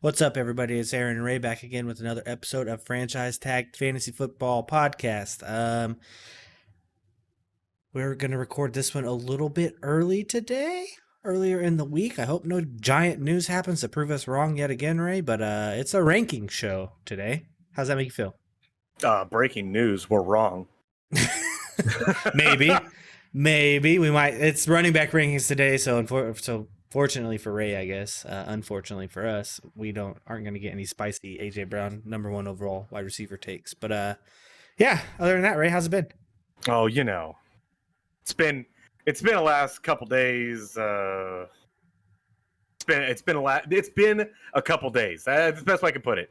What's up, everybody? It's Aaron and Ray back again with another episode of Franchise Tag Fantasy Football Podcast. We're going to record this one a little bit early today, earlier in the week. I hope no giant news happens to prove us wrong yet again, Ray, but it's a ranking show today. How's that make you feel? Breaking news, we're wrong. Maybe we might. It's running back rankings today, so fortunately for Ray, I guess. Unfortunately for us, we aren't going to get any spicy AJ Brown #1 overall wide receiver takes. But yeah. Other than that, Ray, how's it been? Oh, it's been the last couple days. It's been a couple days. That's the best way I can put it.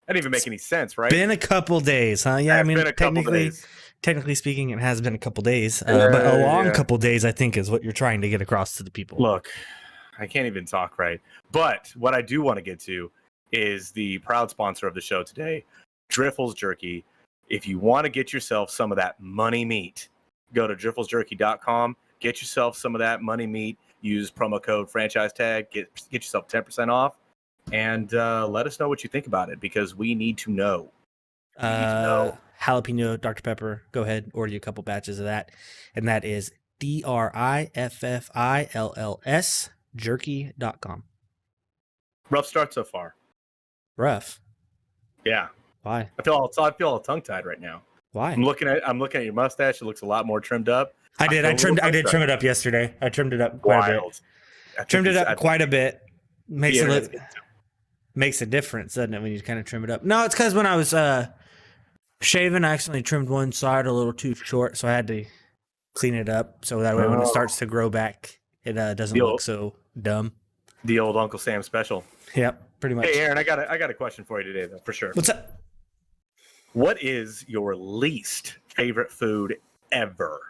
That didn't even make any sense, right? Been a couple days, huh? Yeah, I mean, technically speaking, it has been a couple days, but a long couple days, I think, is what you're trying to get across to the people. Look, I can't even talk right. But what I do want to get to is the proud sponsor of the show today, Driffles Jerky. If you want to get yourself some of that money meat, go to drifflesjerky.com. Get yourself some of that money meat. Use promo code franchise tag. Get yourself 10% off. And let us know what you think about it, because we need to know. Jalapeno Dr. Pepper. Go ahead, order you a couple batches of that. And that is DRIFFILLS jerky.com. Rough start so far. Rough? Yeah. Why? I feel all tongue tied right now. Why? I'm looking at your mustache. It looks a lot more trimmed up. I did trim it up yesterday. I trimmed it up quite a bit. Trimmed it up quite a bit. Makes a difference, doesn't it, when you kind of trim it up? No, it's because when I was shaving, I accidentally trimmed one side a little too short, so I had to clean it up so that way when it starts to grow back, it doesn't look so dumb. The old Uncle Sam special. Yep, pretty much. Hey, Aaron, I got a question for you today, though, for sure. What's up? What is your least favorite food ever?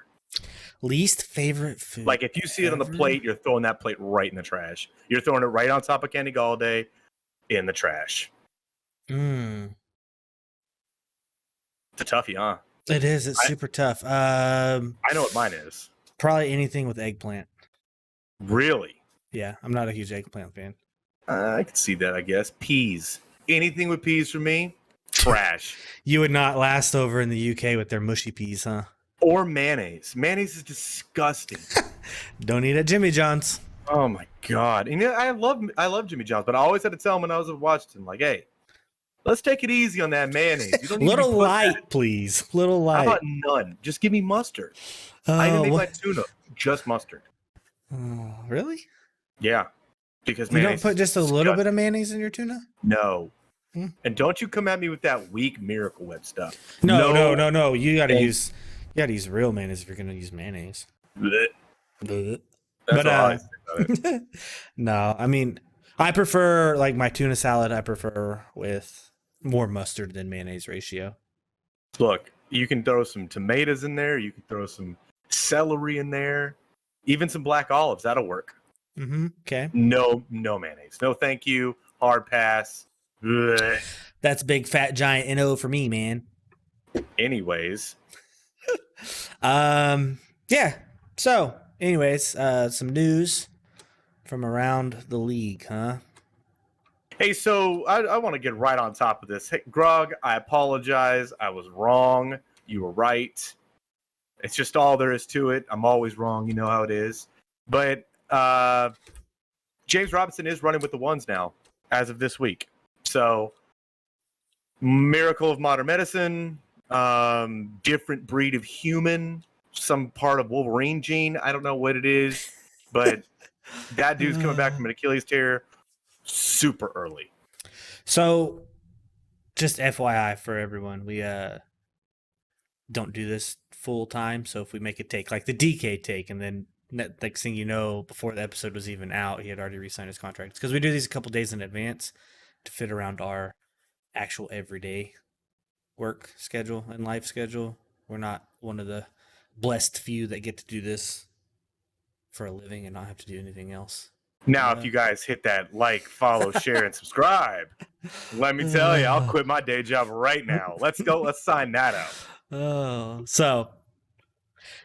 Least favorite food? Like, if you see it on the plate, you're throwing that plate right in the trash. You're throwing it right on top of Kenny Galladay in the trash. It's a toughie, huh? It is. It's super tough. I know what mine is. Probably anything with eggplant. Really? Yeah, I'm not a huge eggplant fan. I can see that, I guess. Peas. Anything with peas for me, trash. You would not last over in the UK with their mushy peas, huh? Or mayonnaise. Mayonnaise is disgusting. Don't eat at Jimmy John's. Oh my God. And I love Jimmy John's, but I always had to tell him when I was in Washington, like, hey, let's take it easy on that mayonnaise. You don't need Little light, please. Little light. How about none? Just give me mustard. I even make my tuna just mustard. Oh, really? Yeah. Because you don't put just a little bit of mayonnaise in your tuna? No. And don't you come at me with that weak Miracle Whip stuff. No. You gotta use real mayonnaise if you're gonna use mayonnaise. Blech. But no, I mean, I prefer, like, my tuna salad, I prefer with more mustard than mayonnaise ratio. Look, you can throw some tomatoes in there. You can throw some celery in there. Even some black olives. That'll work. Okay. No mayonnaise. No, thank you. Hard pass. Blech. That's big, fat, giant NO for me, man. Anyways. Yeah. So, anyways, some news from around the league, huh? Hey, so I want to get right on top of this. Hey, Grog, I apologize. I was wrong. You were right. It's just all there is to it. I'm always wrong. You know how it is. But James Robinson is running with the ones now as of this week. So, miracle of modern medicine, different breed of human, some part of Wolverine gene. I don't know what it is, but that dude's coming back from an Achilles tear super early. So, just FYI for everyone, we don't do this full time. So if we make a take, like the DK take, and then next thing you know, before the episode was even out, he had already re-signed his contract. Because we do these a couple days in advance to fit around our actual everyday work schedule and life schedule. We're not one of the blessed few that get to do this for a living and not have to do anything else. Now, if you guys hit that like, follow, share, and subscribe, let me tell you, I'll quit my day job right now. Let's go. Let's sign that out. Oh, so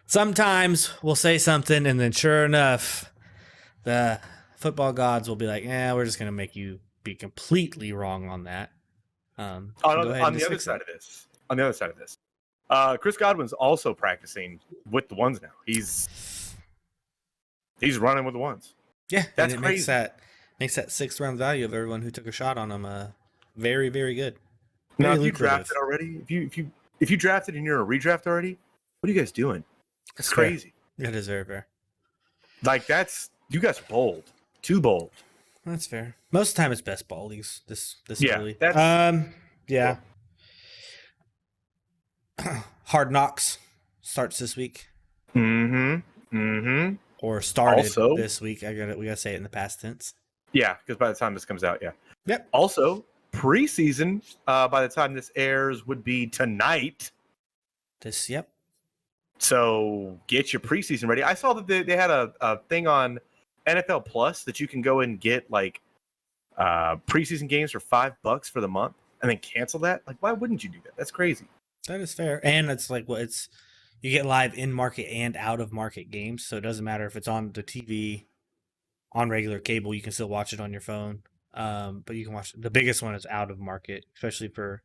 sometimes we'll say something, and then sure enough, the football gods will be like, "Yeah, we're just gonna make you be completely wrong on that. Go ahead On and the just other fix side it. of this, Chris Godwin's also practicing with the ones now. He's running with the ones. Yeah, That's and it crazy. makes that 6th round value of everyone who took a shot on him very, very good. Now, Very if you lucrative. drafted already, if you drafted and you're a redraft already, what are you guys doing? That's It's fair. crazy. That is very fair. Like you guys are bold, too bold. That's fair. Most of the time it's best ball leagues this Yeah, early. that's Yeah. Hard Knocks starts this week. Or started Also- this week. We gotta say it in the past tense. Yeah, because by the time this comes out, yeah. Yep. Also, preseason, by the time this airs, would be tonight. Yep. So get your preseason ready. I saw that they had a thing on NFL Plus that you can go and get like preseason games for $5 for the month and then cancel that. Like, why wouldn't you do that? That's crazy. That is fair. And it's like you get live in market and out of market games. So it doesn't matter if it's on the TV, on regular cable, you can still watch it on your phone. But you can watch the biggest one is out of market, especially for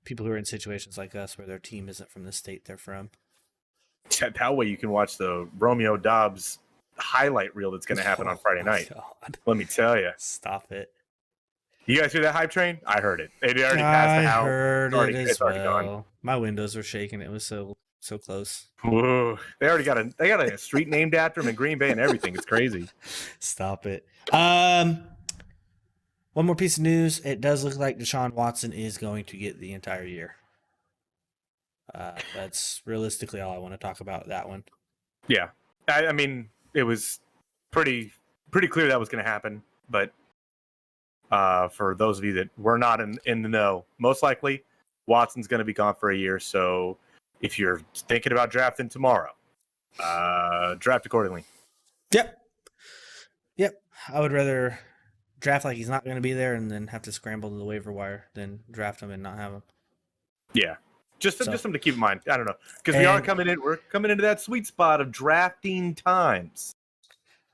people who are in situations like us where their team isn't from the state they're from. That way you can watch the Romeo Dobbs highlight reel that's going to happen on Friday night. God. Let me tell you. Stop it. You guys hear that hype train? I heard it. It already passed the house. I heard It's it as already gone. well. My windows were shaking. It was so close. Whoa. They already got a street named after him in Green Bay and everything. It's crazy. Stop it. One more piece of news. It does look like Deshaun Watson is going to get the entire year. That's realistically all I want to talk about that one. Yeah. I mean, it was pretty clear that was going to happen. But for those of you that were not in the know, most likely Watson's going to be gone for a year. So if you're thinking about drafting tomorrow, draft accordingly. Yep. I would rather draft like he's not going to be there and then have to scramble to the waiver wire than draft him and not have him. Yeah. Just something to keep in mind. I don't know. Because we're coming into that sweet spot of drafting times.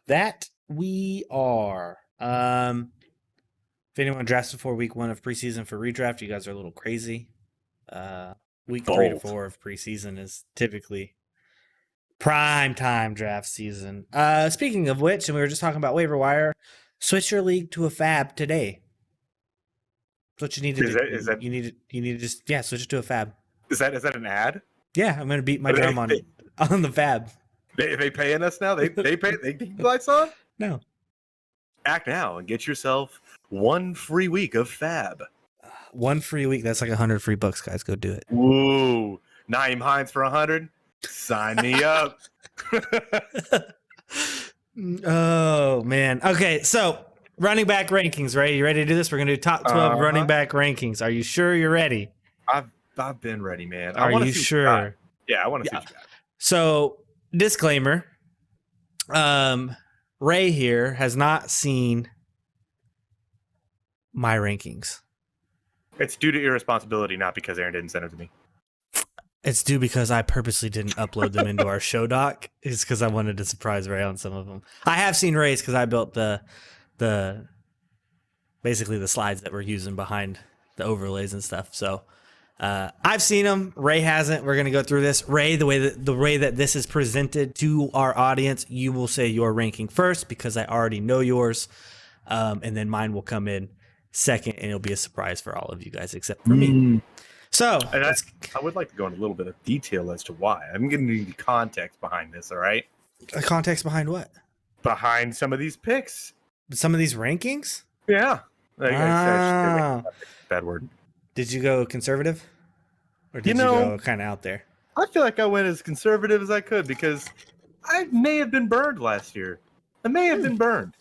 That we are. If anyone drafts before week 1 of preseason for redraft, you guys are a little crazy. Week 3 to 4 of preseason is typically prime time draft season. Speaking of which, and we were just talking about waiver wire, switch your league to a fab today. That's what you need to do. You need to just switch it to a fab. Is that an ad? Yeah, I'm gonna beat my drum on the fab. They paying us now? They keep the lights on? No. Act now and get yourself 1 free week of fab. 1 free week. That's like $100 guys. Go do it. Woo! Naeem Hines for 100. Sign me up. Oh man. Okay, so running back rankings, Ray. You ready to do this? We're gonna do top 12 running back rankings. Are you sure you're ready? I've been ready, man. Are you sure? Yeah, I want to see what you got. So, disclaimer. Ray here has not seen my rankings. It's due to irresponsibility, not because Aaron didn't send them to me. It's due because I purposely didn't upload them into our show doc. It's because I wanted to surprise Ray on some of them. I have seen Ray's because I built the basically the slides that we're using behind the overlays and stuff. So I've seen them. Ray hasn't. We're gonna go through this. Ray, the way that this is presented to our audience, you will say your ranking first because I already know yours, and then mine will come in second, and it'll be a surprise for all of you guys except for me. So, and I would like to go into a little bit of detail as to why. I'm going to need context behind this, all right? A context behind what? Behind some of these picks. Some of these rankings? Yeah. Ah. Bad word. Did you go conservative? Or did you go kind of out there? I feel like I went as conservative as I could because I may have been burned last year. I may have been burned.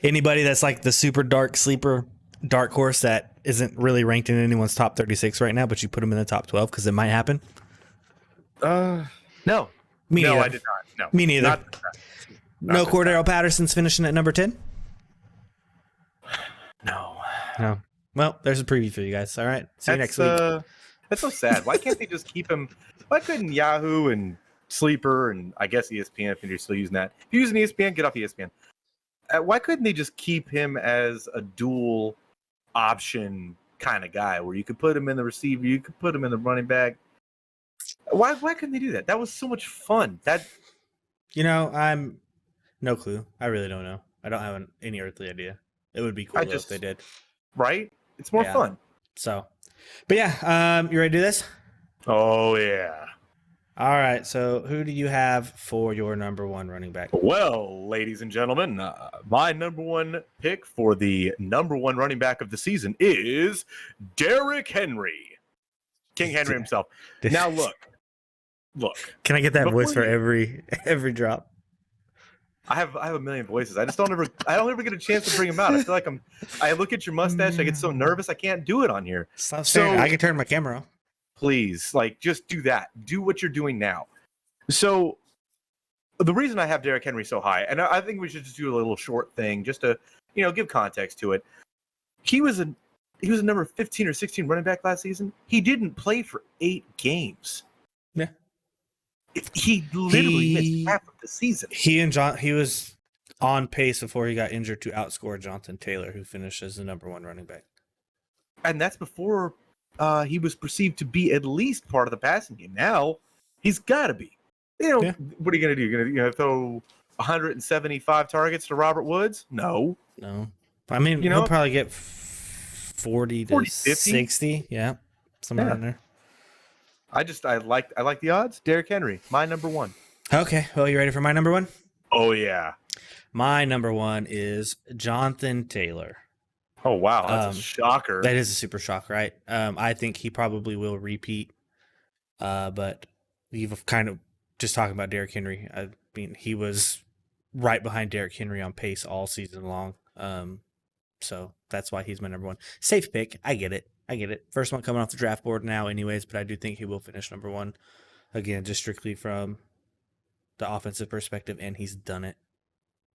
Anybody that's like the super dark sleeper dark horse that isn't really ranked in anyone's top 36 right now, but you put them in the top 12 because it might happen? No. Me neither. No, I did not. No. Me neither. No this Cordero Patterson's finishing at number 10? No. Well, there's a preview for you guys. All right. See you next week. That's so sad. Why can't they just keep him? Why couldn't Yahoo and Sleeper and I guess ESPN, if you're still using that? If you're using ESPN, get off ESPN. Why couldn't they just keep him as a dual option kind of guy, where you could put him in the receiver, you could put him in the running back? Why couldn't they do that? That was so much fun. I'm no clue. I really don't know. I don't have any earthly idea. It would be cool if they did. Right? It's more fun. So, but yeah, you ready to do this? Oh yeah. All right. So, who do you have for your number one running back? Well, ladies and gentlemen, my number one pick for the number one running back of the season is Derrick Henry, King Henry himself. Now, look. Can I get that voice for every drop? I have a million voices. I don't ever get a chance to bring them out. I feel like I look at your mustache, I get so nervous I can't do it on here. Stop saying I can turn my camera off. Please, just do that. Do what you're doing now. So the reason I have Derrick Henry so high, and I think we should just do a little short thing just to, give context to it. He was a number 15 or 16 running back last season. He didn't play for 8 games. Yeah. He literally missed half of the season. He was on pace before he got injured to outscore Jonathan Taylor, who finished as the number one running back. And that's before he was perceived to be at least part of the passing game. Now he's got to be. What are you going to do? You're going to throw 175 targets to Robert Woods? No. I mean, he'll probably get 40 to 60. Yeah, somewhere in there. I like the odds. Derrick Henry, my number one. Okay, well, you ready for my number one? Oh yeah. My number one is Jonathan Taylor. Oh wow, that's a shocker. That is a super shock, right? I think he probably will repeat. But you've kind of just talking about Derrick Henry. I mean, he was right behind Derrick Henry on pace all season long. So that's why he's my number one. Safe pick. I get it. First one coming off the draft board now anyways, but I do think he will finish number one. Again, just strictly from the offensive perspective, and he's done it.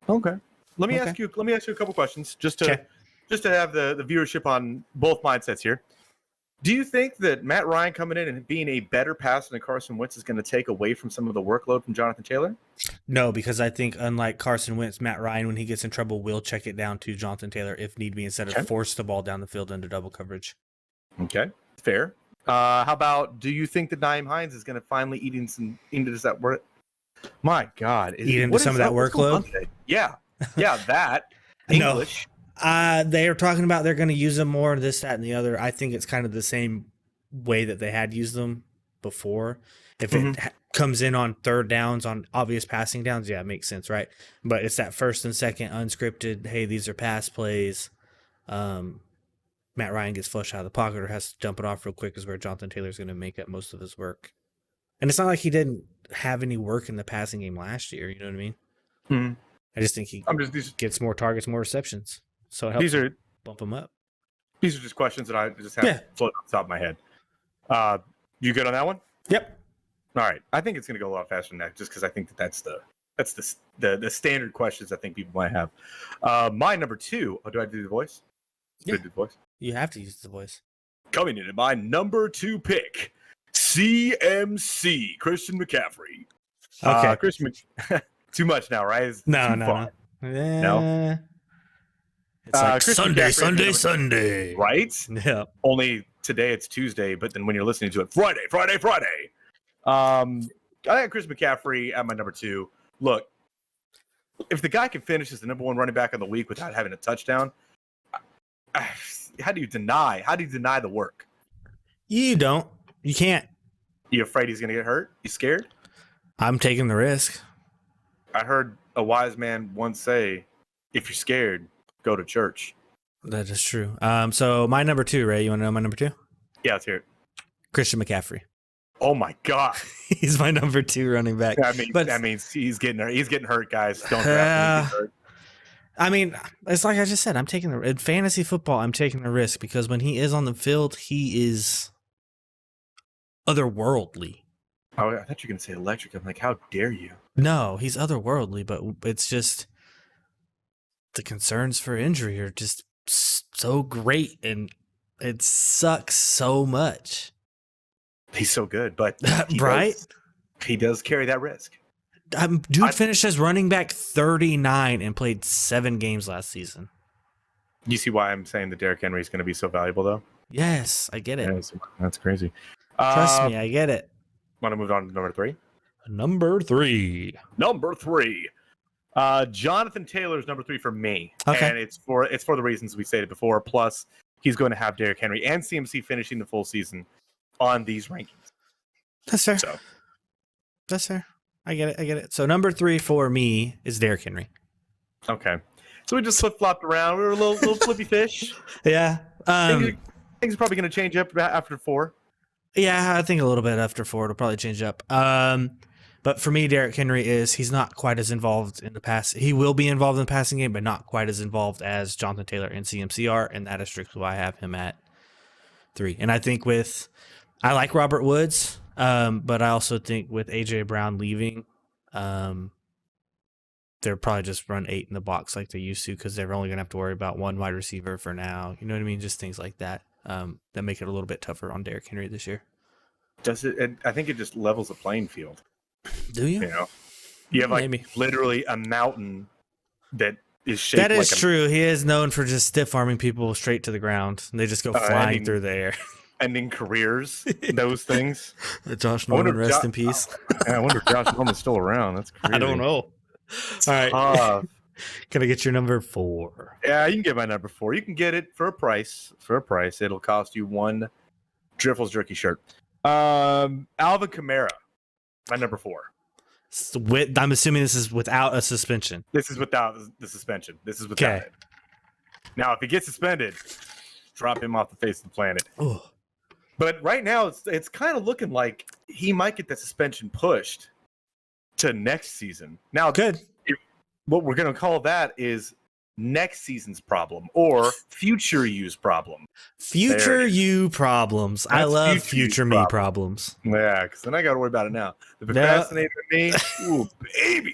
Okay. Let me ask you a couple questions just to have the viewership on both mindsets here. Do you think that Matt Ryan coming in and being a better passer than Carson Wentz is going to take away from some of the workload from Jonathan Taylor? No, because I think unlike Carson Wentz, Matt Ryan, when he gets in trouble, will check it down to Jonathan Taylor if need be, instead of force the ball down the field into double coverage. Okay, fair. How about, do you think that Nyheim Hines is going to finally eat into that work? My God. Eat into some of that workload? Yeah, that. English. They are talking about they're going to use them more, this, that, and the other. I think it's kind of the same way that they had used them before. If it comes in on third downs, on obvious passing downs, yeah, it makes sense, right? But it's that first and second unscripted, hey, these are pass plays. Matt Ryan gets flushed out of the pocket or has to dump it off real quick is where Jonathan Taylor's going to make up most of his work. And it's not like he didn't have any work in the passing game last year, you know what I mean? Mm-hmm. I just think he gets more targets, more receptions. So it helps bump him up. These are just questions that I just have floating off the top of my head. You good on that one? Yep. All right. I think it's going to go a lot faster than that, just because I think that's the standard questions I think people might have. My number two. Oh, do I do the voice? Yeah. Do the voice? You have to use the voice. Coming in at my number two pick, CMC, Christian McCaffrey. Okay. Christian, too much now, right? No. It's like Sunday. Right? Yeah. Only today it's Tuesday, but then when you're listening to it, Friday. I got Chris McCaffrey at my number two. Look, if the guy can finish as the number one running back of the week without having a touchdown, how do you deny the work? You don't. You can't. You afraid he's going to get hurt? You scared? I'm taking the risk. I heard a wise man once say, if you're scared, go to church. That is true. So my number two, Ray, you want to know my number two? Yeah, let's hear it. Christian McCaffrey. Oh my God. He's my number two running back. That means he's getting hurt. He's getting hurt, guys. Don't draft him. He's getting hurt. I mean, it's like I just said, in fantasy football, I'm taking the risk because when he is on the field, he is otherworldly. Oh, I thought you were going to say electric. I'm like, how dare you? No, he's otherworldly, but it's just the concerns for injury are just so great, and it sucks so much. He's so good, but right? He does carry that risk. Dude finished as running back 39 and played 7 games last season. You see why I'm saying that Derrick Henry is going to be so valuable, though? Yes, I get it. That's crazy. Trust me, I get it. Want to move on to number 3? Number 3. Number 3. Jonathan Taylor is number 3 for me. Okay. And it's for the reasons we stated before. Plus, he's going to have Derrick Henry and CMC finishing the full season on these rankings. That's fair. So. That's fair. I get it. So number 3 for me is Derrick Henry. Okay. So we just flip-flopped around. We were a little flippy fish. Yeah. Things are probably going to change up after 4. Yeah, I think a little bit after 4 it'll probably change up. But for me, Derrick Henry he's not quite as involved in the pass. He will be involved in the passing game, but not quite as involved as Jonathan Taylor and CMC are, and that is strictly why I have him at 3. And I think I like Robert Woods, but I also think with AJ Brown leaving, they'll probably just run 8 in the box like they used to, because they're only going to have to worry about one wide receiver for now. You know what I mean? Just things like that that make it a little bit tougher on Derrick Henry this year. Does it? I think it just levels the playing field. Do you? You know, you have like Maybe. literally a mountain that is shaped. That is true. He is known for just stiff arming people straight to the ground, and they just go flying through the air. Ending careers, those things. Josh Norman, rest in peace. I wonder if Josh Norman's still around. That's crazy. I don't know. All right. Can I get your number 4? Yeah, you can get my number 4. You can get it for a price. It'll cost you 1 Driffles jerky shirt. Alvin Kamara, my number 4. I'm assuming this is without a suspension. This is without the suspension. This is without it. Now, if he gets suspended, drop him off the face of the planet. Ooh. But right now, it's kind of looking like he might get the suspension pushed to next season. Now, good. What we're going to call that is next season's problem or future use problem. Future you problems. I love future me problems. Yeah, because then I got to worry about it now. The procrastinator in me, ooh, baby.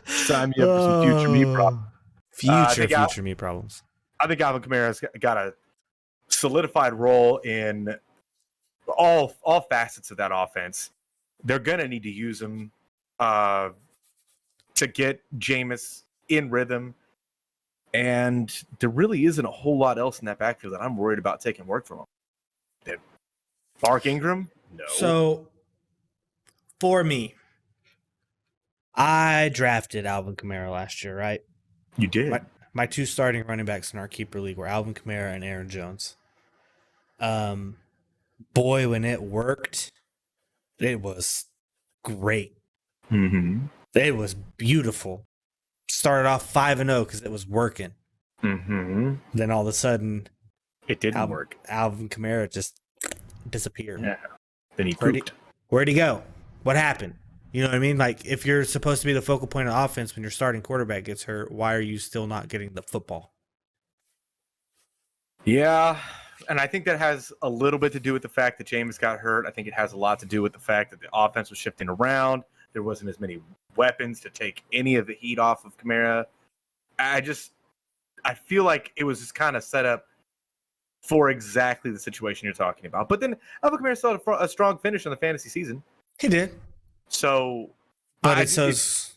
Sign me up for some future me problems. Future me problems. I think Alvin Kamara's got a solidified role in all facets of that offense. They're going to need to use him to get Jameis in rhythm. And there really isn't a whole lot else in that backfield that I'm worried about taking work from him. Mark Ingram? No. So, for me, I drafted Alvin Kamara last year, right? You did. My 2 starting running backs in our keeper league were Alvin Kamara and Aaron Jones. Boy, when it worked, it was great. Mm-hmm. It was beautiful. Started off 5-0 because it was working. Mm-hmm. Then all of a sudden, it didn't work. Alvin Kamara just disappeared. Yeah. Then he pooped. Where'd he go? What happened? You know what I mean? Like, if you're supposed to be the focal point of offense when your starting quarterback gets hurt, why are you still not getting the football? Yeah, and I think that has a little bit to do with the fact that Jameis got hurt. I think it has a lot to do with the fact that the offense was shifting around. There wasn't as many weapons to take any of the heat off of Kamara. I feel like it was just kind of set up for exactly the situation you're talking about. But then Alvin Kamara still had a strong finish on the fantasy season. He did. So, but it's the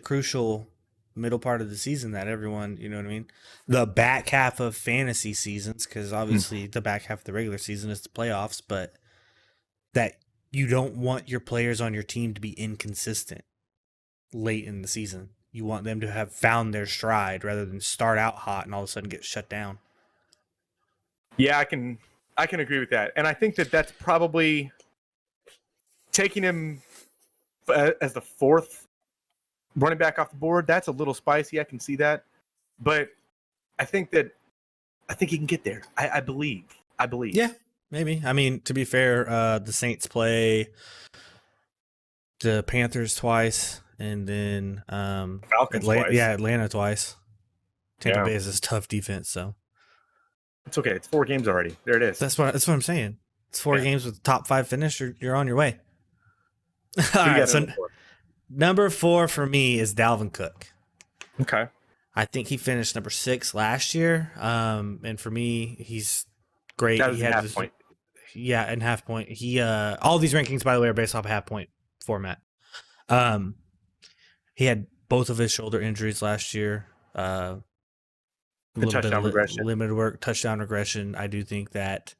crucial middle part of the season that everyone, you know what I mean? The back half of fantasy seasons, because obviously the back half of the regular season is the playoffs, but that you don't want your players on your team to be inconsistent late in the season. You want them to have found their stride rather than start out hot and all of a sudden get shut down. Yeah, I can agree with that. And I think that that's probably taking him as the 4th running back off the board. That's a little spicy. I can see that. But I think he can get there. I believe. Yeah, maybe. I mean, to be fair, the Saints play the Panthers twice and then Falcons twice. Yeah, Atlanta twice. Tampa Bay is a tough defense, so it's okay. It's 4 games already. There it is. That's what I'm saying. It's 4 games with top 5 finish. You're on your way. All right, so number 4 for me is Dalvin Cook. Okay. I think he finished number 6 last year. And for me, he's great. That was he had half point. Yeah, and half point. He all these rankings, by the way, are based off a half point format. He had both of his shoulder injuries last year. A The little bit touchdown of regression. limited work, touchdown regression. I do think that,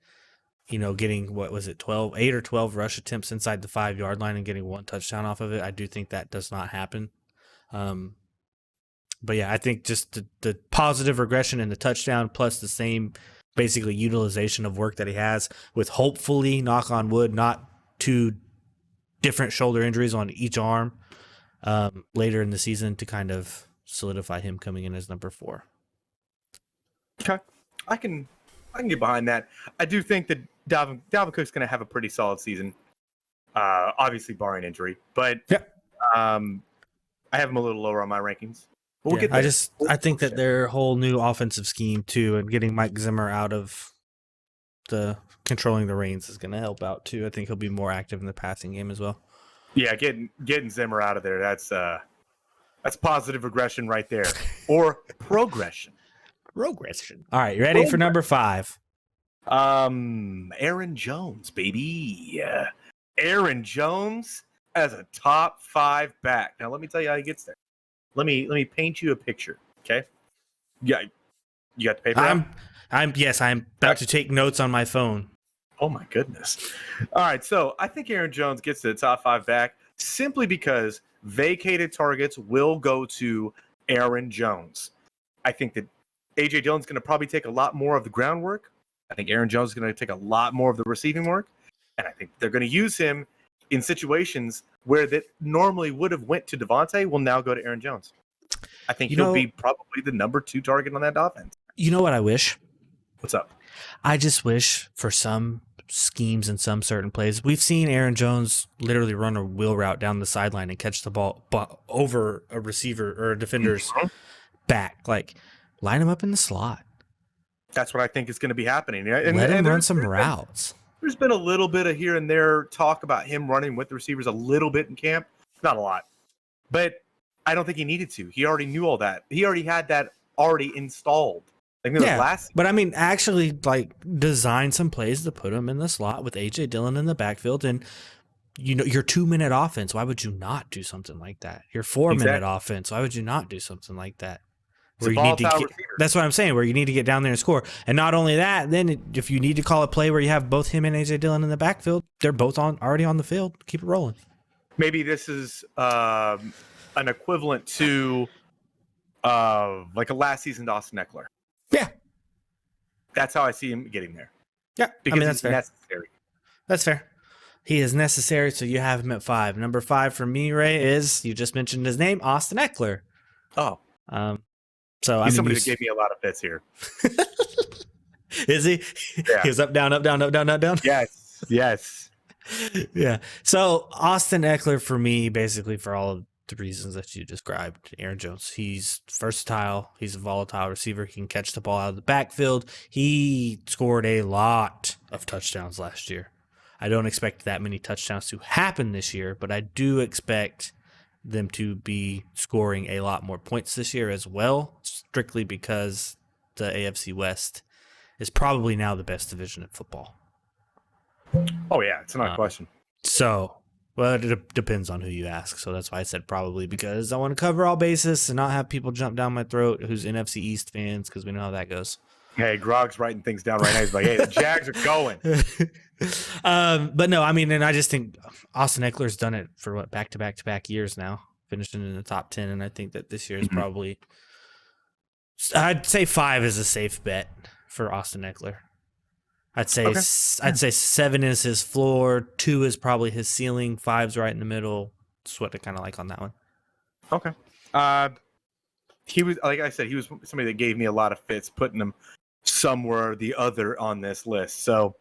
getting, what was it, 8 or 12 rush attempts inside the 5-yard line and getting one touchdown off of it, I do think that does not happen. But yeah, I think just the positive regression and the touchdown plus the same basically utilization of work that he has with, hopefully, knock on wood, not 2 different shoulder injuries on each arm later in the season to kind of solidify him coming in as number 4. Okay, I can get behind that. I do think that Dalvin Cook's going to have a pretty solid season, obviously barring injury. But I have him a little lower on my rankings. But we'll get there. I think that their whole new offensive scheme too, and getting Mike Zimmer out of the controlling the reins is going to help out too. I think he'll be more active in the passing game as well. Yeah, getting Zimmer out of there, that's positive regression right there, or progression. Progression. All right, you ready for number 5? Aaron Jones, baby. Aaron Jones as a top 5 back. Now let me tell you how he gets there. Let me paint you a picture. Okay. Yeah, you got the paper. I'm about to take notes on my phone. Oh my goodness. All right, so I think Aaron Jones gets to the top 5 back simply because vacated targets will go to Aaron Jones. I think that A.J. Dillon's going to probably take a lot more of the groundwork. I think Aaron Jones is going to take a lot more of the receiving work. And I think they're going to use him in situations where that normally would have went to Devontae will now go to Aaron Jones. I think he'll be probably the number 2 target on that offense. You know what I wish? What's up? I just wish for some schemes and some certain plays. We've seen Aaron Jones literally run a wheel route down the sideline and catch the ball over a receiver or a defender's back. Like, line him up in the slot. That's what I think is going to be happening. And let him run some routes. There's been a little bit of here and there talk about him running with the receivers a little bit in camp. Not a lot. But I don't think he needed to. He already knew all that. He already had that already installed. But I mean, actually, like, design some plays to put him in the slot with A.J. Dillon in the backfield. And, your 2-minute offense, why would you not do something like that? Your 4-minute offense, why would you not do something like that? Where you need to that's what I'm saying, where you need to get down there and score. And not only that, then if you need to call a play where you have both him and A.J. Dillon in the backfield, they're both already on the field. Keep it rolling. Maybe this is an equivalent to like a last season's Austin Eckler. Yeah. That's how I see him getting there. Yeah. Because that's fair. Necessary. That's fair. He is necessary, so you have him at 5. Number 5 for me, Ray, is, you just mentioned his name, Austin Eckler. Oh. So he's somebody that gave me a lot of fits here. Is he? Yeah. He was up, down, up, down, up, down, up, down. Yes. Yeah. So Austin Eckler for me, basically for all of the reasons that you described, Aaron Jones. He's versatile. He's a volatile receiver. He can catch the ball out of the backfield. He scored a lot of touchdowns last year. I don't expect that many touchdowns to happen this year, but I do expect them to be scoring a lot more points this year as well, strictly because the AFC West is probably now the best division in football. Oh, yeah, it's not a question. So, well, it depends on who you ask. So that's why I said probably, because I want to cover all bases and not have people jump down my throat who's NFC East fans, because we know how that goes. Hey, Grog's writing things down right now. He's like, hey, the Jags are going. But no, I mean, and I just think Austin Eckler's done it for back-to-back years now, finishing in the top 10. And I think that this year is probably, I'd say 5 is a safe bet for Austin Eckler. I'd say 7 is his floor, 2 is probably his ceiling, 5's right in the middle. That's what I kind of like on that one. Okay. He was, like I said, he was somebody that gave me a lot of fits, putting him somewhere or the other on this list. So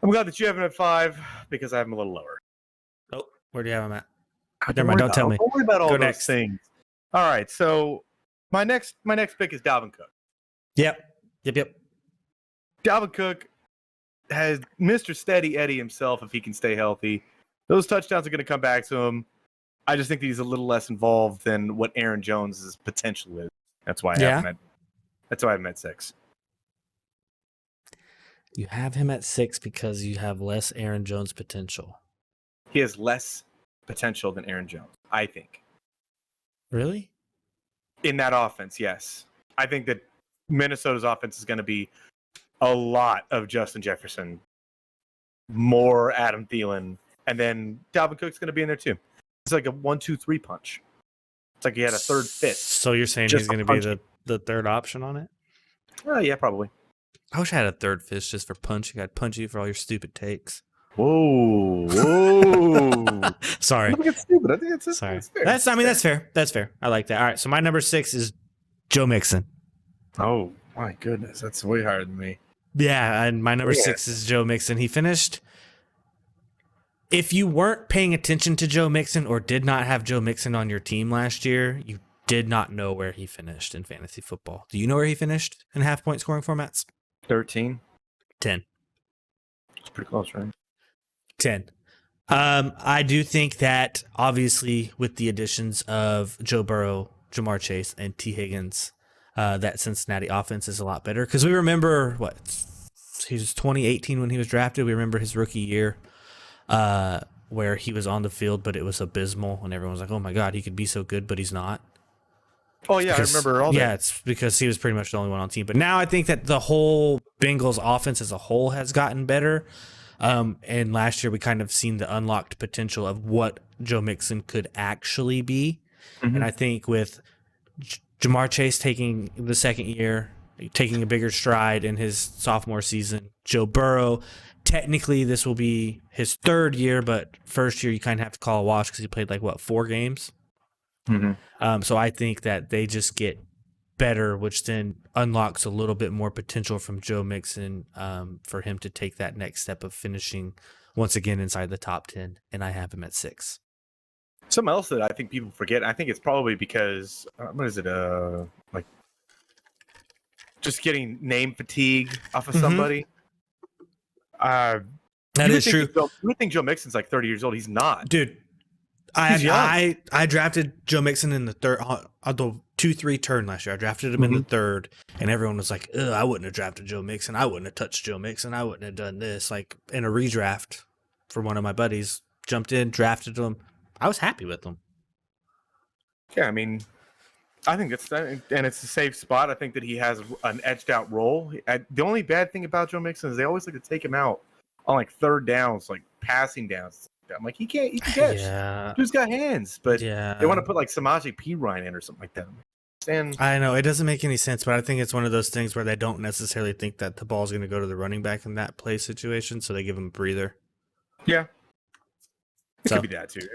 I'm glad that you have him at 5 because I have him a little lower. Oh, where do you have him at? Never mind. Don't tell me. Don't worry about all Go those next. things. All right. So my next pick is Dalvin Cook. Yep. Dalvin Cook has Mr. Steady Eddie himself if he can stay healthy. Those touchdowns are going to come back to him. I just think that he's a little less involved than what Aaron Jones' potential is. That's why I have him at 6. You have him at 6 because you have less Aaron Jones potential. He has less potential than Aaron Jones. I think Really? in that offense, yes. I think that Minnesota's offense is going to be a lot of Justin Jefferson, more Adam Thielen, and then Dalvin Cook's going to be in there too. It's like a 1-2-3 punch. It's like he had a third fist. So you're saying Just he's going to be the third option on it? Oh, yeah, probably. I wish I had a third fist just for punching. I'd punch you for all your stupid takes. Whoa, whoa! Sorry. I don't think it's stupid. I think it's Sorry. it's fair. That's fair. That's fair. I like that. All right. So my number 6 is Joe Mixon. Oh my goodness, that's way higher than me. Yeah, and my number 6 is Joe Mixon. He finished. If you weren't paying attention to Joe Mixon or did not have Joe Mixon on your team last year, you did not know where he finished in fantasy football. Do you know where he finished in half-point scoring formats? 13. 10. It's pretty close, right? 10. I do think that obviously with the additions of Joe Burrow, Jamar Chase, and T. Higgins, that Cincinnati offense is a lot better. Because we remember, he was 2018 when he was drafted. We remember his rookie year where he was on the field, but it was abysmal. And everyone was like, oh my God, he could be so good, but he's not. Oh, yeah, I remember all that. Yeah, it's because he was pretty much the only one on team. But now I think that the whole Bengals offense as a whole has gotten better. And last year we kind of seen the unlocked potential of what Joe Mixon could actually be. Mm-hmm. And I think with Jamar Chase taking the second year, taking a bigger stride in his sophomore season, Joe Burrow, technically this will be his third year, but first year you kind of have to call a wash because he played 4 games. Mm-hmm. So I think that they just get better, which then unlocks a little bit more potential from Joe Mixon for him to take that next step of finishing once again inside the top 10. And I have him at 6. Something else that I think people forget, I think it's probably because, what is it, just getting name fatigue off of somebody. That is true. You would think Joe Mixon's 30 years old. He's not. Dude, I drafted Joe Mixon in the third, the 2-3 turn last year. I drafted him in the third, and everyone was like, ugh, I wouldn't have drafted Joe Mixon. I wouldn't have touched Joe Mixon. I wouldn't have done this. In a redraft for one of my buddies, jumped in, drafted him. I was happy with him. Yeah, I mean, I think it's a safe spot. I think that he has an edged out role. The only bad thing about Joe Mixon is they always like to take him out on third downs, passing downs. I'm like, he can catch. Yeah. Dude's got hands, but yeah, they want to put Samaje Perine in or something like that. And I know it doesn't make any sense, but I think it's one of those things where they don't necessarily think that the ball's going to go to the running back in that play situation, so they give him a breather. Yeah, it could be that too.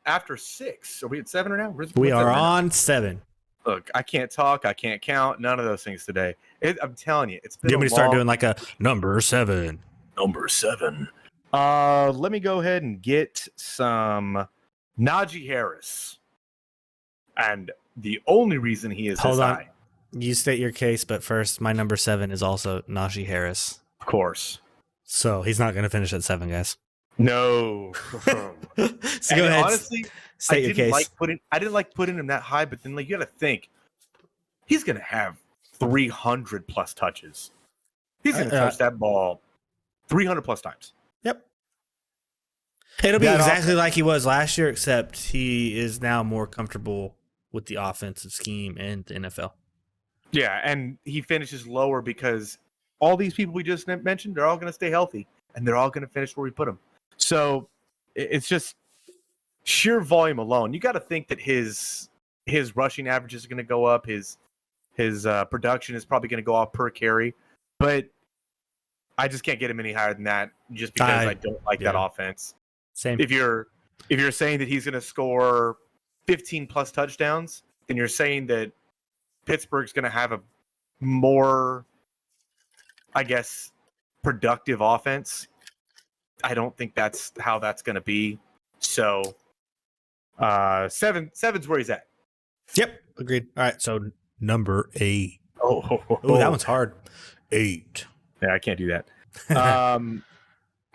After 6, are we at 7 or now? We are on 7. Look, I can't talk, I can't count, none of those things today. I'm telling you, it's been. You want me to start doing a number 7? Number 7. Let me go ahead and get some Najee Harris. And the only reason he is Hold on. high. You state your case, but first, my number 7 is also Najee Harris. Of course. So he's not going to finish at 7, guys. No. So go ahead. Honestly, state your case. I didn't like putting him that high, but then you got to think he's going to have 300 plus touches. He's going to touch that ball 300 plus times. Yep. It'll be exactly like he was last year, except he is now more comfortable with the offensive scheme and the NFL. Yeah, and he finishes lower because all these people we just mentioned, they're all going to stay healthy, and they're all going to finish where we put them. So it's just sheer volume alone. You got to think that his rushing averages are going to go up. His production is probably going to go up per carry, but I just can't get him any higher than that just because I don't like that offense. Same. If you're saying that he's going to score 15 plus touchdowns, then you're saying that Pittsburgh's going to have a more, I guess, productive offense. I don't think that's how that's going to be. So, 7's where he's at. Yep, agreed. All right, so number 8. Oh, that one's hard. 8. Yeah, I can't do that.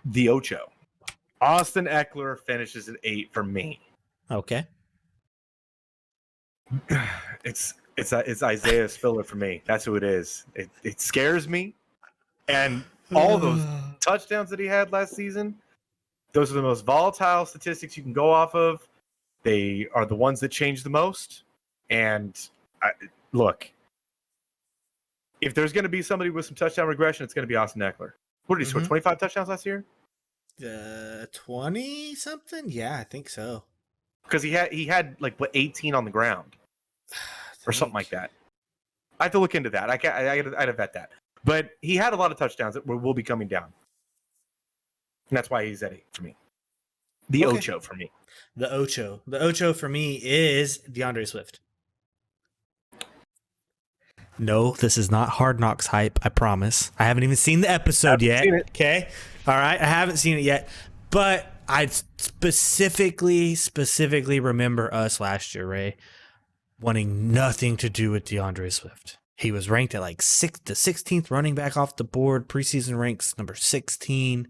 The Ocho. Austin Eckler finishes at 8 for me. Okay. It's Isaiah Spiller for me. That's who it is. It scares me. And all those touchdowns that he had last season, Those are the most volatile statistics you can go off of. They are the ones that change the most. And look, if there's going to be somebody with some touchdown regression, it's going to be Austin Eckler. What did he score? 25 touchdowns last year? 20 something? Yeah, I think so. Because he had like 18 on the ground or something like that. I have to look into that. I had to vet that. But he had a lot of touchdowns that will be coming down. And that's why he's at 8 for me. The Ocho for me. The Ocho for me is DeAndre Swift. No, this is not Hard Knocks hype, I promise. I haven't even seen the episode yet. Okay? All right, I haven't seen it yet. But I specifically remember us last year, Ray, wanting nothing to do with DeAndre Swift. He was ranked at like the 16th running back off the board, preseason ranks number 16.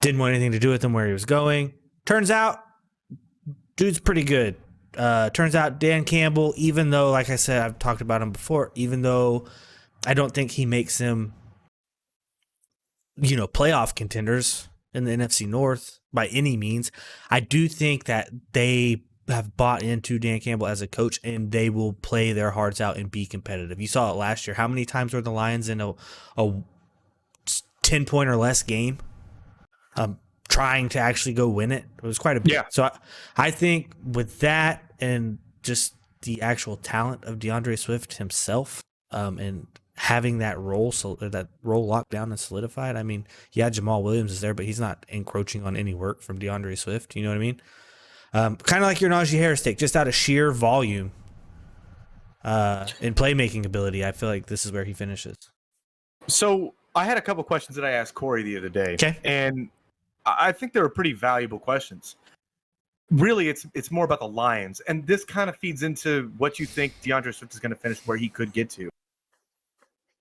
Didn't want anything to do with him where he was going. Turns out, dude's pretty good. Turns out Dan Campbell, even though, like I said, I've talked about him before, even though I don't think he makes him, playoff contenders in the NFC North by any means, I do think that they have bought into Dan Campbell as a coach, and they will play their hearts out and be competitive. You saw it last year. How many times were the Lions in a 10-point or less game? Trying to actually go win it. It was quite a bit. Yeah. So I think with that and just the actual talent of DeAndre Swift himself, and having that role locked down and solidified. I mean, yeah, Jamal Williams is there, but he's not encroaching on any work from DeAndre Swift. You know what I mean? Kind of like your Najee Harris take, just out of sheer volume and playmaking ability. I feel like this is where he finishes. So I had a couple questions that I asked Corey the other day. Okay. And I think they were pretty valuable questions. Really, it's more about the Lions. And this kind of feeds into what you think DeAndre Swift is going to finish where he could get to.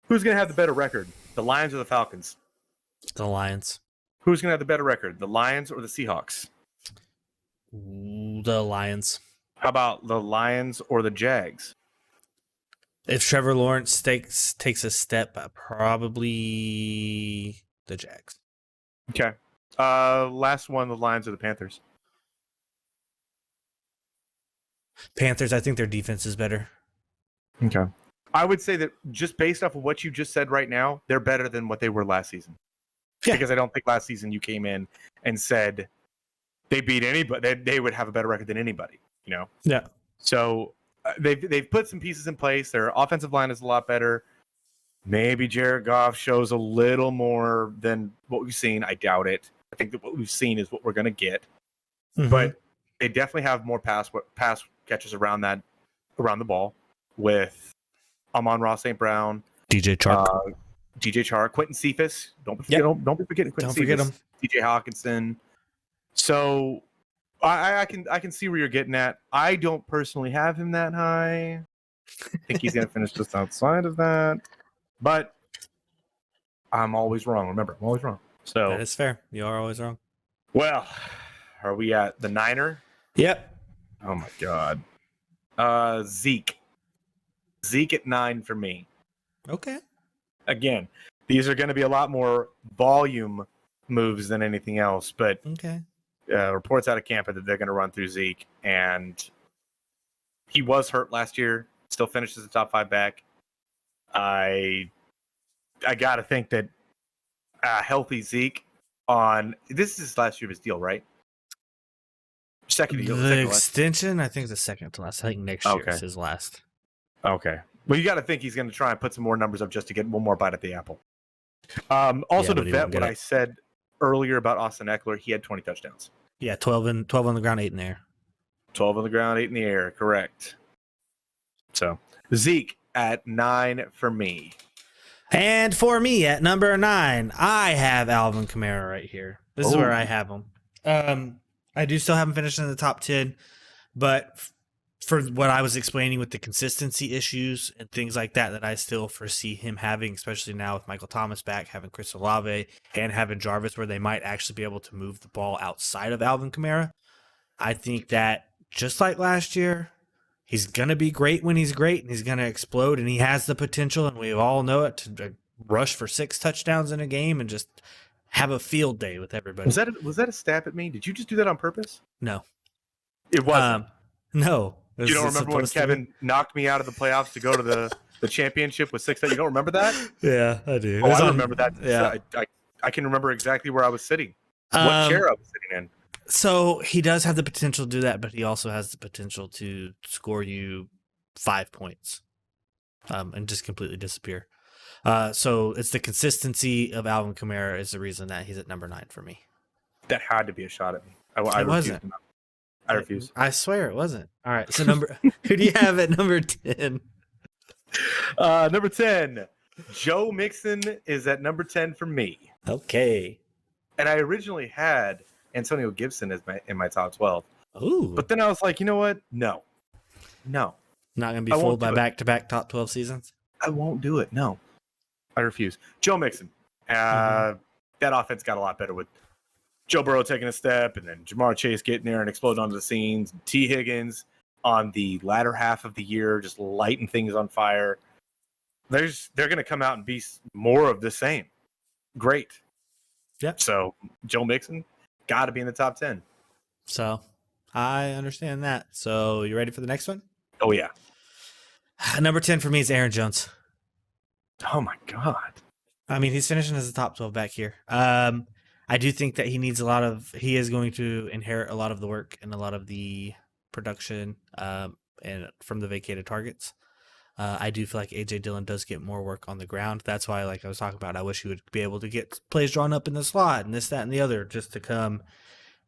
Who's going to have the better record, the Lions or the Falcons? The Lions. Who's going to have the better record, the Lions or the Seahawks? The Lions. How about the Lions or the Jags? If Trevor Lawrence takes a step, probably the Jags. Okay. Last one, the Lions or the Panthers? Panthers, I think their defense is better. Okay. I would say that just based off of what you just said right now, they're better than what they were last season. Yeah. Because I don't think last season you came in and said they beat anybody, they would have a better record than anybody, Yeah. So they've put some pieces in place. Their offensive line is a lot better. Maybe Jared Goff shows a little more than what we've seen. I doubt it. I think that what we've seen is what we're going to get. Mm-hmm. But they definitely have more pass catches around the ball with Amon-Ra St. Brown, DJ Chark, Quentin Cephas. Don't be forgetting Quentin Cephas. Forget him. TJ Hawkinson. So I can see where you're getting at. I don't personally have him that high. I think he's going to finish just outside of that. But I'm always wrong. Remember, I'm always wrong. So that is fair. You are always wrong. Well, are we at the Niner? Yep. Oh my God. Zeke at 9 for me. Okay. Again, these are going to be a lot more volume moves than anything else, but okay. Reports out of camp that they're going to run through Zeke, and he was hurt last year. Still finishes the top 5 back. I got to think that healthy Zeke this is his last year of his deal, right? Second deal. The extension, I think, is the second to last. I think next year is his last. Okay. Well, you got to think he's going to try and put some more numbers up just to get one more bite at the apple. Also, to vet what I said earlier about Austin Eckler, he had 20 touchdowns. Yeah, 12 on the ground, 8 in the air. 12 on the ground, 8 in the air. Correct. So, Zeke at 9 for me. And for me at number 9, I have Alvin Kamara right here. This is where I have him. I do still have him finished in the top 10, but for what I was explaining with the consistency issues and things like that I still foresee him having, especially now with Michael Thomas back, having Chris Olave, and having Jarvis, where they might actually be able to move the ball outside of Alvin Kamara. I think that just like last year, he's going to be great when he's great, and he's going to explode, and he has the potential, and we all know it, to rush for 6 touchdowns in a game and just have a field day with everybody. Was that a stab at me? Did you just do that on purpose? No. It wasn't. No. You don't remember when Kevin knocked me out of the playoffs to go to the championship with 6? You don't remember that? Yeah, I do. Oh, I remember that. Yeah. I can remember exactly where I was sitting, what chair I was sitting in. So he does have the potential to do that, but he also has the potential to score you 5 points and just completely disappear. So it's the consistency of Alvin Kamara is the reason that he's at number 9 for me. That had to be a shot at me. I It wasn't. I refuse. I swear it wasn't. All right. So who do you have at number 10? Number 10, Joe Mixon is at number 10 for me. Okay. And I originally had Antonio Gibson as in my top 12. Ooh. But then I was like, you know what? No. Not going to be fooled by back-to-back top 12 seasons? I won't do it. No. I refuse. Joe Mixon. That offense got a lot better with Joe Burrow taking a step and then Jamar Chase getting there and exploding onto the scenes. T. Higgins on the latter half of the year just lighting things on fire. They're going to come out and be more of the same. Great. Yep. So Joe Mixon got to be in the top 10. So I understand that. So you ready for the next one? Oh, yeah. Number 10 for me is Aaron Jones. Oh, my God. I mean, he's finishing as a top 12 back here. I do think that he is going to inherit a lot of the work and a lot of the production and from the vacated targets. I do feel like AJ Dillon does get more work on the ground. That's why, like I was talking about, I wish he would be able to get plays drawn up in the slot and this, that, and the other just to come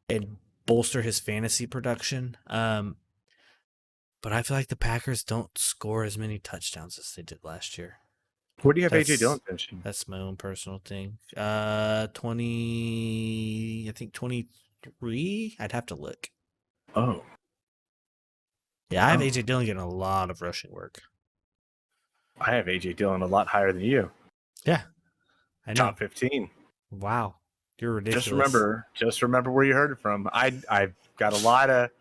and bolster his fantasy production. But I feel like the Packers don't score as many touchdowns as they did last year. Where do you have AJ Dillon finishing? That's my own personal thing. 20, I think 23. I'd have to look. Oh. Yeah, I have AJ Dillon getting a lot of rushing work. I have AJ Dillon a lot higher than you. Yeah. I know. Top 15. Wow. You're ridiculous. Just remember where you heard it from. I've got a lot of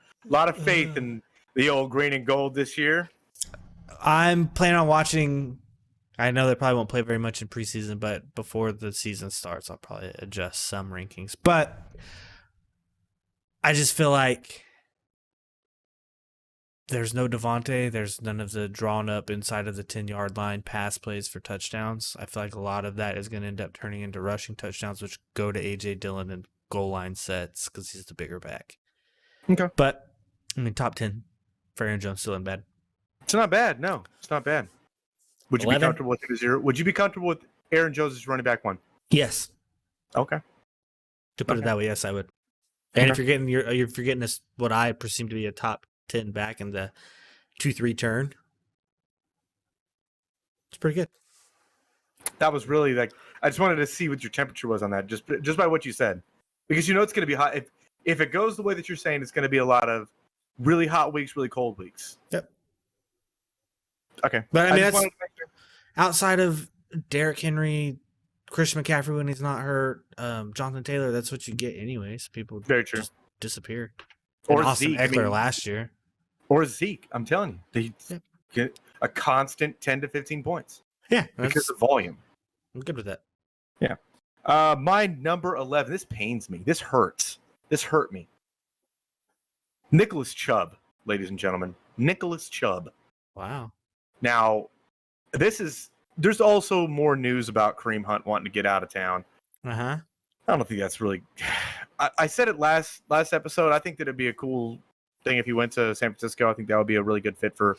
faith in the old green and gold this year. I'm planning on watching. I know they probably won't play very much in preseason, but before the season starts, I'll probably adjust some rankings. But I just feel like there's no Devontae. There's none of the drawn up inside of the 10-yard line pass plays for touchdowns. I feel like a lot of that is going to end up turning into rushing touchdowns, which go to A.J. Dillon and goal line sets because he's the bigger back. Okay. But, I mean, top 10 for Aaron Jones still in bad. It's not bad. No, it's not bad. Would you 11? be comfortable with him as your? Would you be comfortable with Aaron Jones as running back 1? Yes. Okay. To put it that way, yes, I would. And if you're getting this, what I presume to be a top 10 back in the 2-3 turn, it's pretty good. That was really like I just wanted to see what your temperature was on that, just by what you said, because you know it's going to be hot. If it goes the way that you're saying, it's going to be a lot of really hot weeks, really cold weeks. Yep. Okay, but I mean that's outside of Derrick Henry, Christian McCaffrey when he's not hurt, Jonathan Taylor. That's what you get anyways. People very true just disappear. Or Austin Zeke, Eckler last year. Or Zeke. I'm telling you, they get a constant 10 to 15 points. Yeah, because of volume. I'm good with that. Yeah. My number 11. This pains me. This hurts. This hurt me. Nicholas Chubb, ladies and gentlemen. Nicholas Chubb. Wow. Now, there's also more news about Kareem Hunt wanting to get out of town. Uh-huh. I don't think that's really. I said it last episode. I think that it'd be a cool thing if he went to San Francisco. I think that would be a really good fit for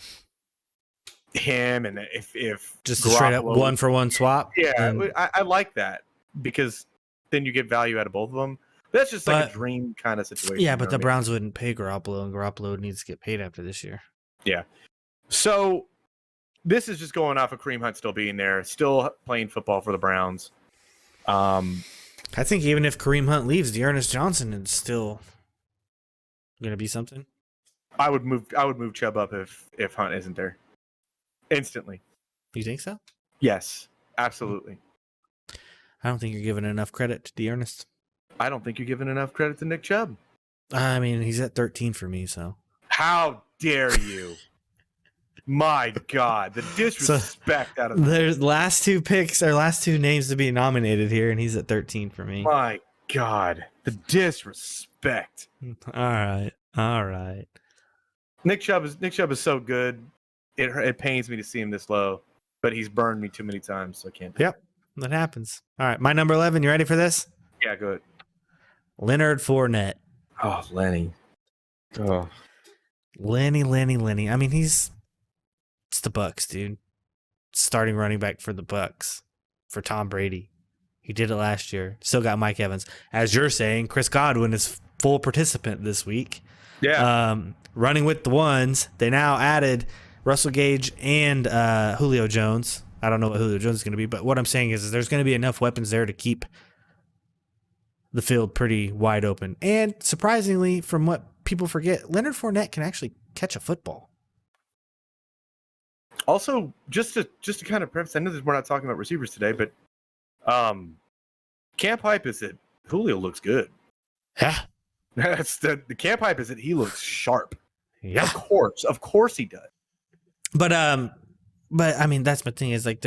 him. And if just a straight up 1-for-1 swap. Yeah, then... I like that because then you get value out of both of them. But that's just like a dream kind of situation. Yeah, but the Browns wouldn't pay Garoppolo, and Garoppolo needs to get paid after this year. Yeah. So this is just going off of Kareem Hunt still being there, still playing football for the Browns. I think even if Kareem Hunt leaves, Dearness Johnson is still going to be something. I would move Chubb up if Hunt isn't there. Instantly. You think so? Yes, absolutely. I don't think you're giving enough credit to Dearness. I don't think you're giving enough credit to Nick Chubb. I mean, he's at 13 for me, so. How dare you? My God, the disrespect out of There's last two picks or last two names to be nominated here, and he's at 13 for me. my God, the disrespect. All right. Nick Chubb is so good. It pains me to see him this low, but he's burned me too many times, so I can't. Yep, that happens. All right, my number 11. You ready for this? Yeah, good. Leonard Fournette. Oh, Lenny. Oh, Lenny. I mean, it's the Bucks, dude. Starting running back for the Bucks for Tom Brady. He did it last year. Still got Mike Evans. As you're saying, Chris Godwin is full participant this week. yeah. Running with the ones. They now added Russell Gage and Julio Jones. I don't know what Julio Jones is going to be, but what I'm saying is there's going to be enough weapons there to keep the field pretty wide open. And surprisingly, from what people forget, Leonard Fournette can actually catch a football. Also, just to kind of preface, I know that we're not talking about receivers today, but camp hype is that Julio looks good. Yeah. That's the camp hype is that he looks sharp. Yeah. Of course he does. But I mean, that's my thing is like,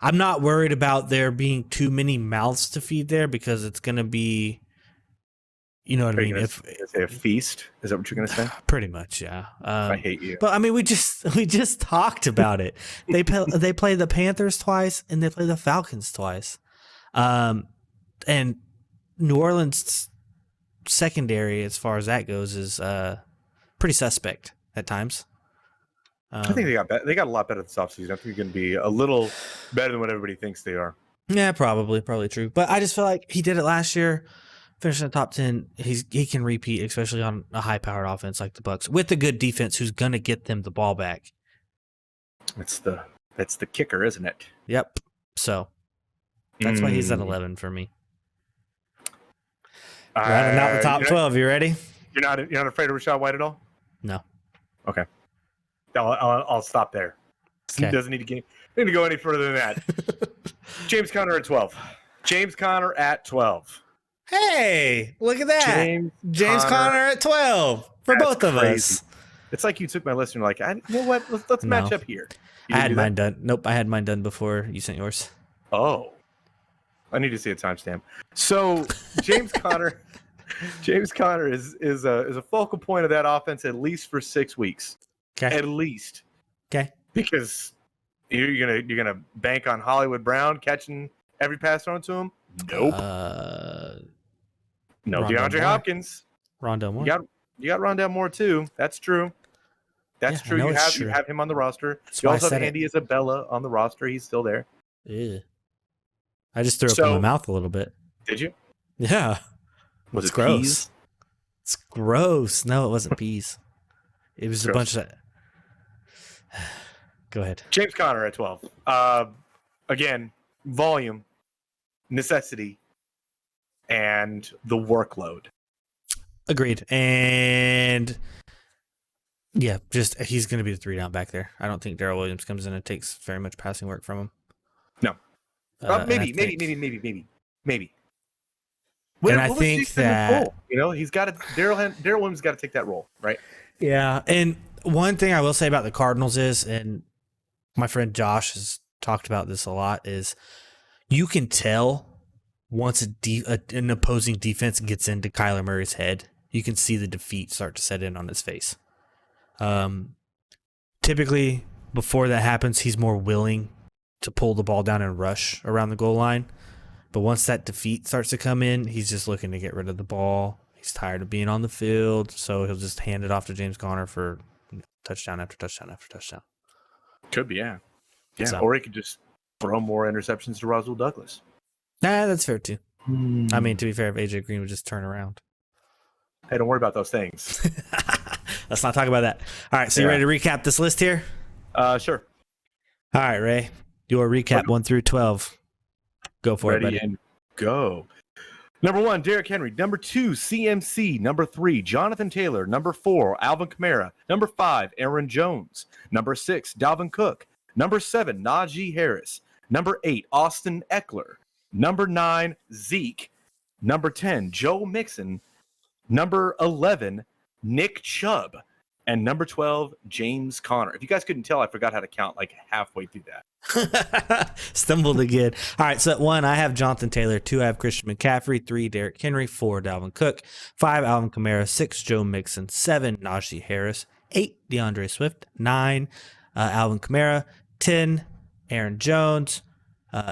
I'm not worried about there being too many mouths to feed there because it's going to be, you know what I mean? If say a feast, is that what you're going to say? Pretty much. Yeah. I hate you. But I mean, we just talked about it. They play the Panthers twice and they play the Falcons twice. And New Orleans secondary, as far as that goes, is pretty suspect at times. I think they got a lot better this offseason. I think they're going to be a little better than what everybody thinks they are. Yeah, probably true. But I just feel like he did it last year, finished in the top 10. He can repeat, especially on a high-powered offense like the Bucs, with a good defense who's going to get them the ball back. That's the kicker, isn't it? Yep. So that's why he's at 11 for me. Rounding out the top 12. You ready? You're not afraid of Rachaad White at all? No. Okay. I'll stop there. Okay. He doesn't need to go any further than that. James Conner at 12. James Conner at 12. Hey, look at that. James Conner at 12 for both of us. It's like you took my list and you're like, you know what? Let's match up here. I had mine done. Nope, I had mine done before you sent yours. Oh. I need to see a timestamp. So James Conner is a focal point of that offense at least for 6 weeks. Okay. At least. Okay. Because you're gonna bank on Hollywood Brown catching every pass thrown to him? Nope. No DeAndre Hopkins. Rondale Moore. You got Rondale Moore too. That's true. That's true. You have him on the roster. You also have Andy Isabella on the roster. He's still there. Yeah. I just threw up in my mouth a little bit. Did you? Yeah. Was it's it gross. Peas? It's gross. No, it wasn't peas. It was a bunch of. Go ahead. James Conner at 12. Again, volume, necessity, and the workload. Agreed. And yeah, just he's going to be the 3 down back there. I don't think Darrell Williams comes in and takes very much passing work from him. No. Maybe. And I think that he's got to. Darrell Williams got to take that role, right? Yeah, and one thing I will say about the Cardinals is, and my friend Josh has talked about this a lot, is you can tell once an opposing defense gets into Kyler Murray's head, you can see the defeat start to set in on his face. Typically, before that happens, he's more willing to pull the ball down and rush around the goal line. But once that defeat starts to come in, he's just looking to get rid of the ball. He's tired of being on the field, so he'll just hand it off to James Conner for touchdown after touchdown after touchdown. Could be, yeah. So, or he could just throw more interceptions to Roswell Douglas. Nah, that's fair too. I mean, to be fair, if AJ Green would just turn around. Hey, don't worry about those things. Let's not talk about that. All right, so you ready to recap this list here? Sure. All right, Ray. Your recap 1 through 12. Go for it, buddy. Ready and go. Number 1, Derrick Henry. Number 2, CMC. Number 3, Jonathan Taylor. Number 4, Alvin Kamara. Number 5, Aaron Jones. Number 6, Dalvin Cook. Number 7, Najee Harris. Number 8, Austin Eckler. Number 9, Zeke. Number 10, Joe Mixon. Number 11, Nick Chubb. And number 12, James Conner. If you guys couldn't tell, I forgot how to count like halfway through that. Stumbled again. All right, so at 1, I have Jonathan Taylor. 2, I have Christian McCaffrey. 3, Derrick Henry. 4, Dalvin Cook. 5, Alvin Kamara. 6, Joe Mixon. 7, Najee Harris. 8, DeAndre Swift. 9, Alvin Kamara. 10, Aaron Jones.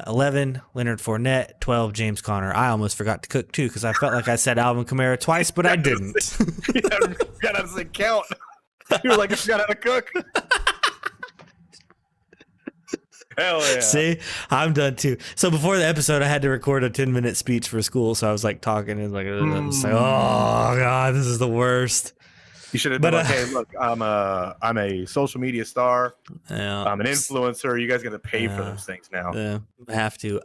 11, Leonard Fournette. 12, James Conner. I almost forgot to Cook too because I felt like I said Alvin Kamara twice, but I didn't. You got to say count. You were like, I forgot how to cook. Hell yeah. See, I'm done too. So before the episode, I had to record a 10-minute speech for school. So I was like talking and like, oh God, this is the worst. You should have been like, hey, look, I'm a social media star. Yeah, I'm an influencer. You guys got to pay for those things now. Yeah, I have to.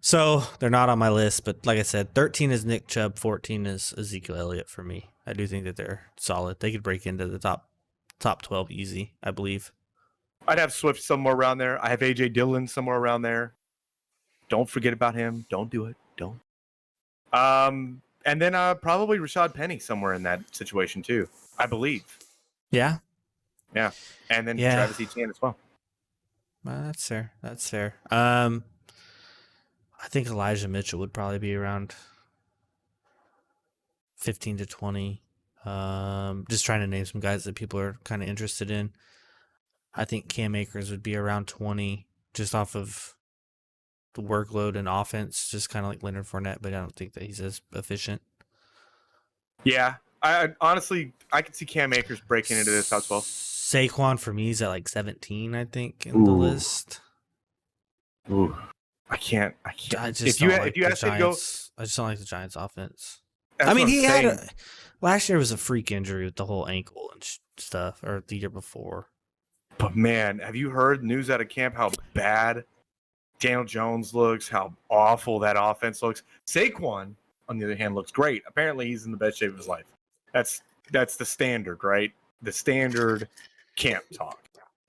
So they're not on my list, but like I said, 13 is Nick Chubb, 14 is Ezekiel Elliott for me. I do think that they're solid. They could break into the top 12 easy, I believe. I'd have Swift somewhere around there. I have AJ Dillon somewhere around there. Don't forget about him. Don't do it. Don't. And then probably Rashad Penny somewhere in that situation too, I believe. Yeah. Yeah. And then Travis Etienne as well. That's fair. That's fair. I think Elijah Mitchell would probably be around 15 to 20. Just trying to name some guys that people are kind of interested in. I think Cam Akers would be around 20 just off of the workload and offense, just kind of like Leonard Fournette, but I don't think that he's as efficient. Yeah. I honestly, I could see Cam Akers breaking into the top 12. Saquon for me is at like 17, I think, in the list. Ooh. I can't. I just if you ask to go, I just don't like the Giants' offense. I mean, he had last year was a freak injury with the whole ankle and stuff, or the year before. But man, have you heard news out of camp how bad Daniel Jones looks? How awful that offense looks. Saquon, on the other hand, looks great. Apparently, he's in the best shape of his life. That's the standard, right? The standard camp talk.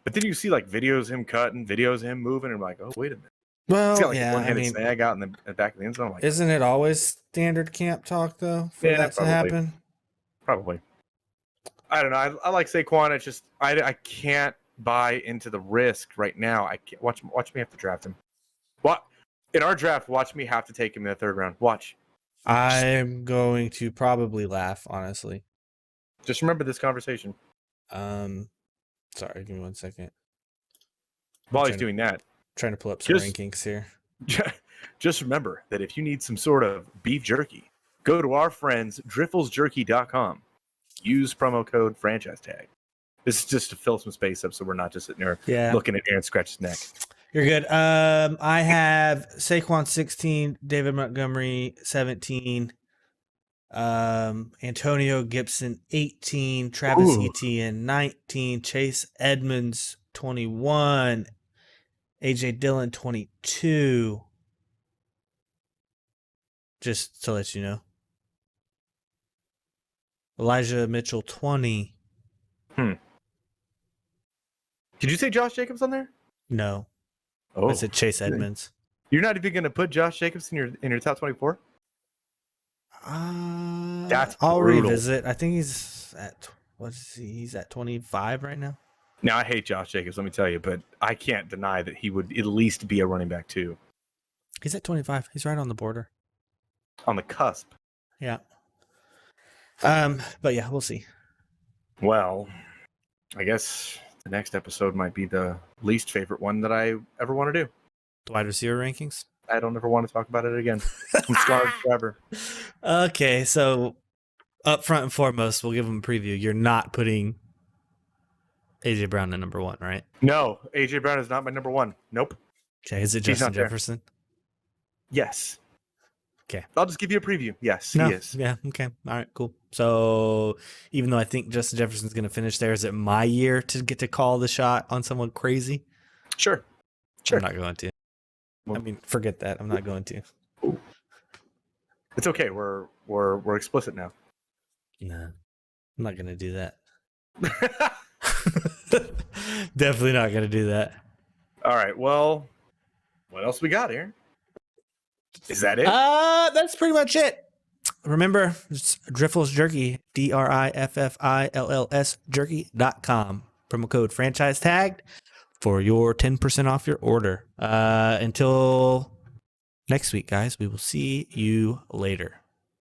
But then you see like videos of him cutting, videos of him moving, and I'm like, oh, wait a minute. Well, He's got like a one-handed snag out in the back of the end zone. Like, isn't it always standard camp talk though for that to happen? Probably. I don't know. I like Saquon. It's just I can't buy into the risk right now. I can't watch me have to draft him. What in our draft? Watch me have to take him in the 3rd round. Watch. I'm going to probably laugh, honestly. Just remember this conversation. Sorry, give me 1 second. While he's doing that, trying to pull up some rankings here. Just remember that if you need some sort of beef jerky, go to our friends drifflesjerky.com. Use promo code franchise tag. This is just to fill some space up so we're not just sitting there looking at Aaron scratch his neck. You're good. I have Saquon 16, David Montgomery 17, Antonio Gibson 18, Travis Etienne 19, Chase Edmonds 21, AJ Dillon 22. Just to let you know. Elijah Mitchell 20. Did you say Josh Jacobs on there? No. Oh, I said Chase Edmonds. You're not even going to put Josh Jacobs in your top 24? That's I'll brutal. revisit. I think he's at he's at 25 right now. Now I hate Josh Jacobs, let me tell you, but I can't deny that he would at least be a running back too. He's at 25. He's right on the border. On the cusp. Yeah. But yeah, we'll see. Well, I guess the next episode might be the least favorite one that I ever want to do. The wide receiver rankings? I don't ever want to talk about it again. I'm scarred forever. Okay, so up front and foremost, we'll give them a preview. You're not putting AJ Brown at number 1, right? No, AJ Brown is not my number 1. Nope. Okay, is it Justin Jefferson? Yes. Okay. I'll just give you a preview. Yes, no. He is. Yeah, okay. All right, cool. So even though I think Justin Jefferson's going to finish there, is it my year to get to call the shot on someone crazy? Sure. I'm not going to. I mean, forget that. I'm not going to. It's okay. We're explicit now. Nah, I'm not going to do that. Definitely not going to do that. All right. Well, what else we got here? Is that it? That's pretty much it. remember, it's Driffles Jerky, DRIFFILLS jerky.com. Promo code franchise tagged for your 10% off your order. Until next week, guys, we will see you later.